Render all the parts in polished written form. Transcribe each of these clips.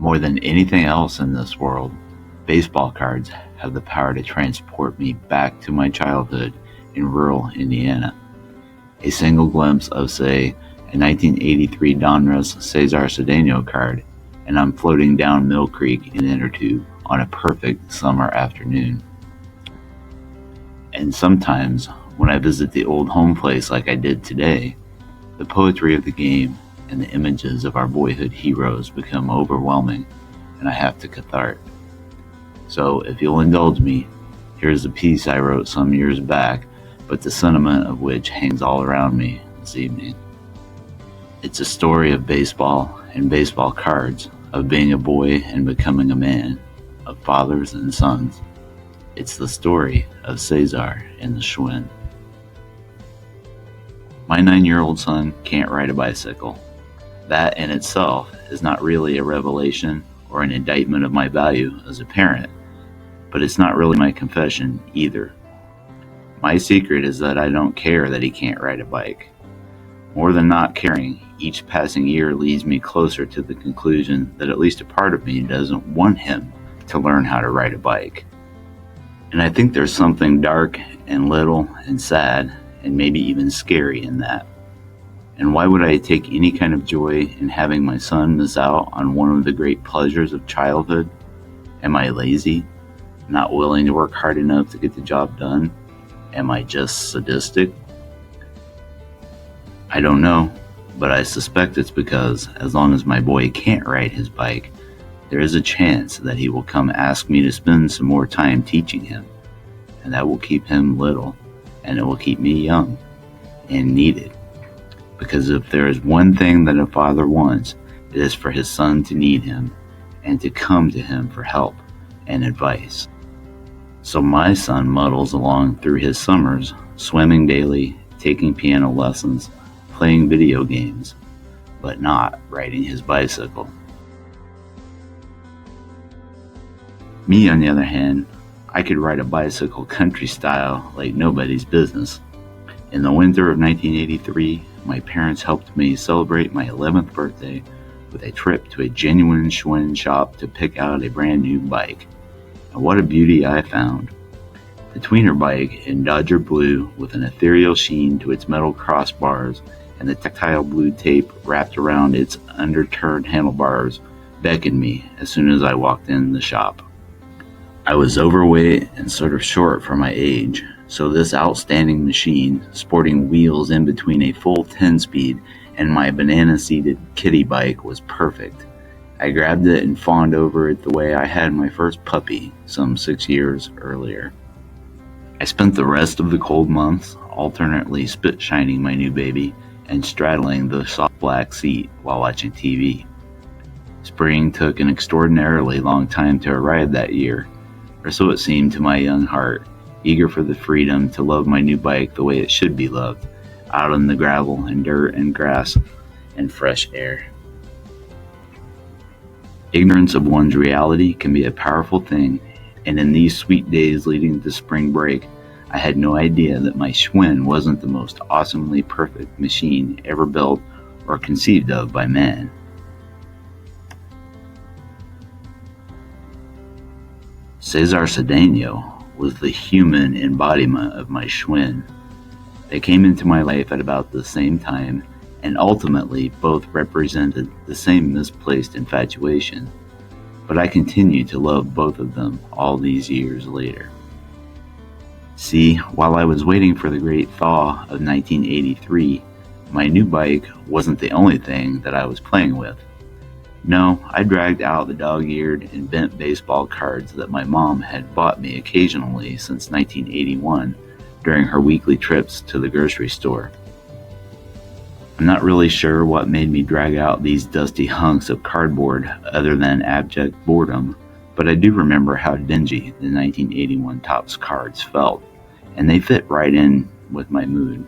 More than anything else in this world, baseball cards have the power to transport me back to my childhood in rural Indiana. A single glimpse of, say, a 1983 Donruss Cesar Cedeno card, and I'm floating down Mill Creek in Inner Tube on a perfect summer afternoon. And sometimes, when I visit the old home place like I did today, the poetry of the game and the images of our boyhood heroes become overwhelming, and I have to cathartic. So, if you'll indulge me, here's a piece I wrote some years back, but the sentiment of which hangs all around me this evening. It's a story of baseball and baseball cards, of being a boy and becoming a man, of fathers and sons. It's the story of Cesar and the Schwinn. My 9-year-old son can't ride a bicycle. That in itself is not really a revelation or an indictment of my value as a parent, but it's not really my confession either. My secret is that I don't care that he can't ride a bike. More than not caring, each passing year leads me closer to the conclusion that at least a part of me doesn't want him to learn how to ride a bike. And I think there's something dark and little and sad and maybe even scary in that. And why would I take any kind of joy in having my son miss out on one of the great pleasures of childhood? Am I lazy? Not willing to work hard enough to get the job done? Am I just sadistic? I don't know, but I suspect it's because as long as my boy can't ride his bike, there is a chance that he will come ask me to spend some more time teaching him, and that will keep him little, and it will keep me young and needed. Because if there is one thing that a father wants, it is for his son to need him and to come to him for help and advice. So my son muddles along through his summers, swimming daily, taking piano lessons, playing video games, but not riding his bicycle. Me, on the other hand, I could ride a bicycle country style like nobody's business. In the winter of 1983, my parents helped me celebrate my 11th birthday with a trip to a genuine Schwinn shop to pick out a brand new bike. And what a beauty I found. The tweener bike in Dodger blue with an ethereal sheen to its metal crossbars and the tactile blue tape wrapped around its underturned handlebars beckoned me as soon as I walked in the shop. I was overweight and sort of short for my age, so this outstanding machine, sporting wheels in between a full 10-speed and my banana-seated kiddie bike, was perfect. I grabbed it and fawned over it the way I had my first puppy some 6 years earlier. I spent the rest of the cold months alternately spit-shining my new baby and straddling the soft black seat while watching TV. Spring took an extraordinarily long time to arrive that year, or so it seemed to my young heart, eager for the freedom to love my new bike the way it should be loved, out in the gravel and dirt and grass and fresh air. Ignorance of one's reality can be a powerful thing, and in these sweet days leading to spring break, I had no idea that my Schwinn wasn't the most awesomely perfect machine ever built or conceived of by man. Cesar Cedeno was the human embodiment of my Schwinn. They came into my life at about the same time, and ultimately both represented the same misplaced infatuation, but I continue to love both of them all these years later. See, while I was waiting for the great thaw of 1983, my new bike wasn't the only thing that I was playing with. No, I dragged out the dog-eared and bent baseball cards that my mom had bought me occasionally since 1981 during her weekly trips to the grocery store. I'm not really sure what made me drag out these dusty hunks of cardboard other than abject boredom, but I do remember how dingy the 1981 Topps cards felt, and they fit right in with my mood.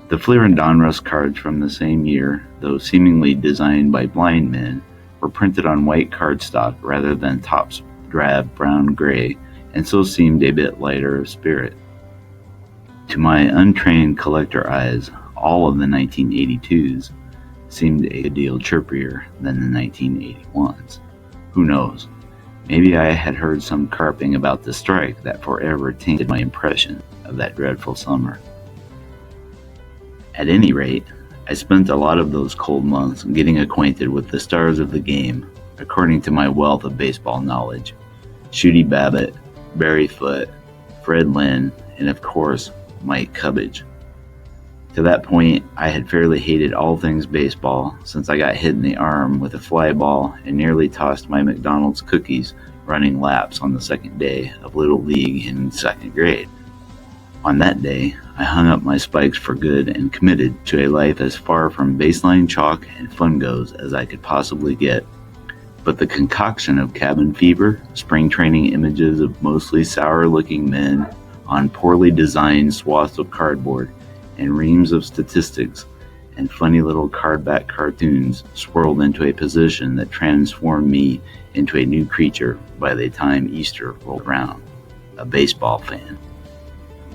The Fleer and Donruss cards from the same year, though seemingly designed by blind men, were printed on white cardstock rather than Topps drab brown-gray, and so seemed a bit lighter of spirit. To my untrained collector eyes, all of the 1982s seemed a good deal chirpier than the 1981s. Who knows? Maybe I had heard some carping about the strike that forever tainted my impression of that dreadful summer. At any rate, I spent a lot of those cold months getting acquainted with the stars of the game, according to my wealth of baseball knowledge. Shooty Babbitt, Barry Foote, Fred Lynn, and of course, Mike Cubbage. To that point, I had fairly hated all things baseball since I got hit in the arm with a fly ball and nearly tossed my McDonald's cookies running laps on the second day of Little League in second grade. On that day, I hung up my spikes for good and committed to a life as far from baseline chalk and fungos as I could possibly get. But the concoction of cabin fever, spring training images of mostly sour-looking men on poorly designed swaths of cardboard, and reams of statistics and funny little cardback cartoons swirled into a position that transformed me into a new creature by the time Easter rolled around, a baseball fan.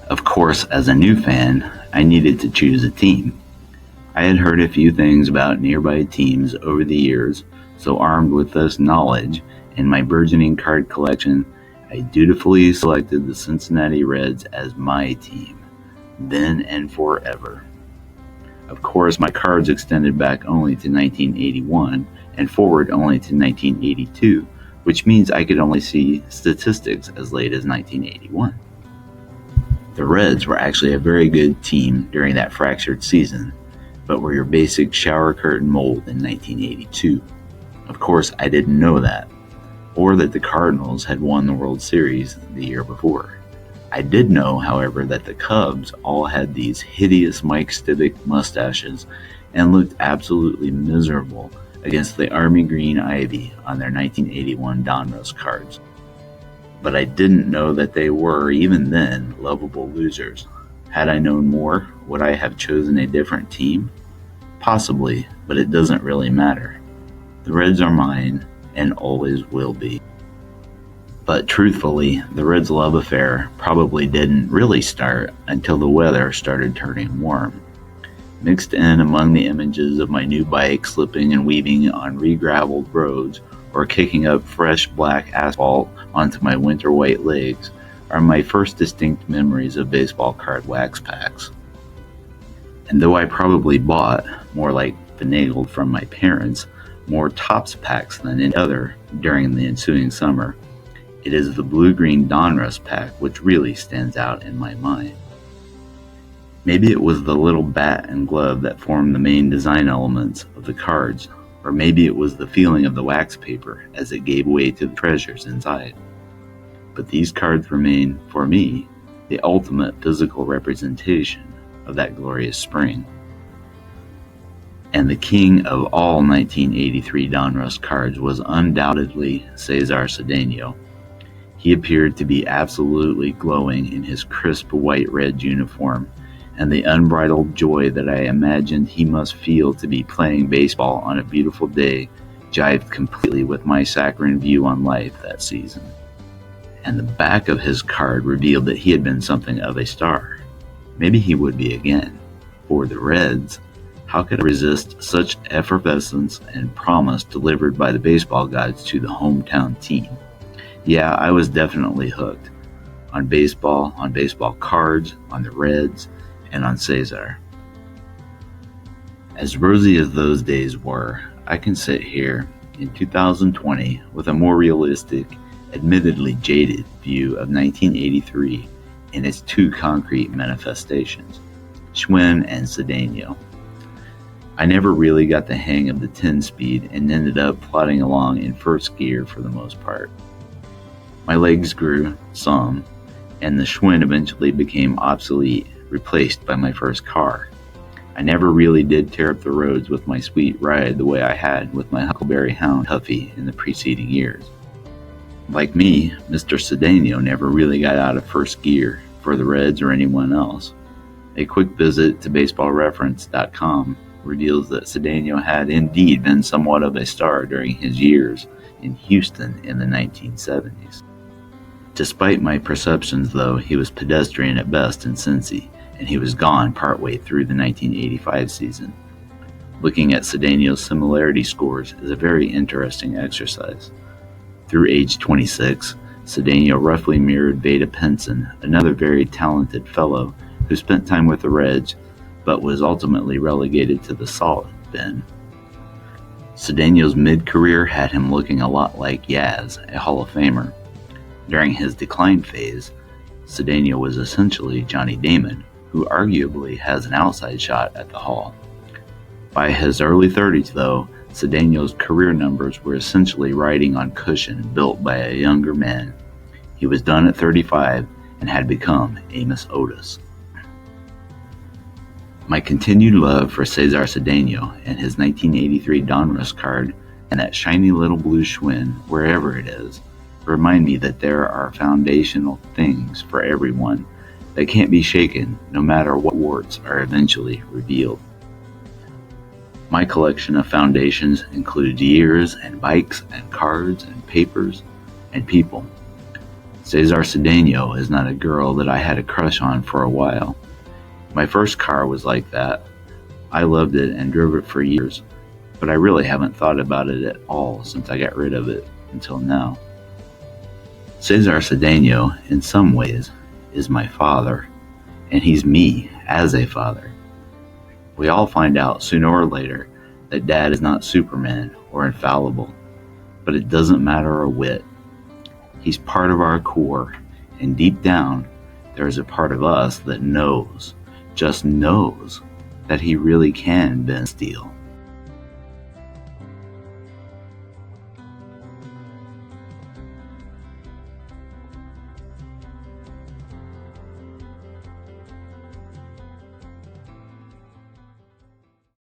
Of course, as a new fan, I needed to choose a team. I had heard a few things about nearby teams over the years, so armed with this knowledge and my burgeoning card collection, I dutifully selected the Cincinnati Reds as my team, then and forever. Of course, my cards extended back only to 1981 and forward only to 1982, which means I could only see statistics as late as 1981. The Reds were actually a very good team during that fractured season, but were your basic shower curtain mold in 1982. Of course, I didn't know that, or that the Cardinals had won the World Series the year before. I did know, however, that the Cubs all had these hideous Mike Stivic mustaches and looked absolutely miserable against the Army Green Ivy on their 1981 Donruss cards. But I didn't know that they were, even then, lovable losers. Had I known more, would I have chosen a different team? Possibly, but it doesn't really matter. The Reds are mine, and always will be. But truthfully, the Reds' love affair probably didn't really start until the weather started turning warm. Mixed in among the images of my new bike slipping and weaving on re-graveled roads or kicking up fresh black asphalt onto my winter white legs are my first distinct memories of baseball card wax packs. And though I probably bought, more like finagled from my parents, more Topps packs than any other during the ensuing summer, it is the blue-green Donruss pack which really stands out in my mind. Maybe it was the little bat and glove that formed the main design elements of the cards, or maybe it was the feeling of the wax paper as it gave way to the treasures inside. But these cards remain, for me, the ultimate physical representation of that glorious spring. And the king of all 1983 Donruss cards was undoubtedly Cesar Cedeno. He appeared to be absolutely glowing in his crisp white-red uniform, and the unbridled joy that I imagined he must feel to be playing baseball on a beautiful day jived completely with my saccharine view on life that season. And the back of his card revealed that he had been something of a star. Maybe he would be again. For the Reds, how could I resist such effervescence and promise delivered by the baseball gods to the hometown team? Yeah, I was definitely hooked. On baseball cards, on the Reds, and on Cesar. As rosy as those days were, I can sit here in 2020 with a more realistic, admittedly jaded view of 1983 in its two concrete manifestations, Schwinn and Cedeno. I never really got the hang of the 10-speed and ended up plodding along in first gear for the most part. My legs grew some, and the Schwinn eventually became obsolete, replaced by my first car. I never really did tear up the roads with my sweet ride the way I had with my Huckleberry Hound Huffy in the preceding years. Like me, Mr. Cedeno never really got out of first gear for the Reds or anyone else. A quick visit to baseballreference.com reveals that Cedeno had indeed been somewhat of a star during his years in Houston in the 1970s. Despite my perceptions, though, he was pedestrian at best in Cincy, and he was gone partway through the 1985 season. Looking at Cedeno's similarity scores is a very interesting exercise. Through age 26, Cedeno roughly mirrored Veda Pinson, another very talented fellow who spent time with the Reds but was ultimately relegated to the solid bin. Cedeno's mid-career had him looking a lot like Yaz, a Hall of Famer. During his decline phase, Cedeno was essentially Johnny Damon, who arguably has an outside shot at the Hall. By his early 30s, though, Cedeno's career numbers were essentially riding on cushion built by a younger man. He was done at 35 and had become Amos Otis. My continued love for Cesar Cedeno and his 1983 Donruss card and that shiny little blue Schwinn, wherever it is, remind me that there are foundational things for everyone that can't be shaken no matter what warts are eventually revealed. My collection of foundations includes years and bikes and cards and papers and people. Cesar Cedeno is not a girl that I had a crush on for a while. My first car was like that. I loved it and drove it for years, but I really haven't thought about it at all since I got rid of it until now. Cesar Cedeno, in some ways, is my father, and he's me as a father. We all find out sooner or later that Dad is not Superman or infallible, but it doesn't matter a whit. He's part of our core, and deep down, there is a part of us that knows, just knows, that he really can bend steel.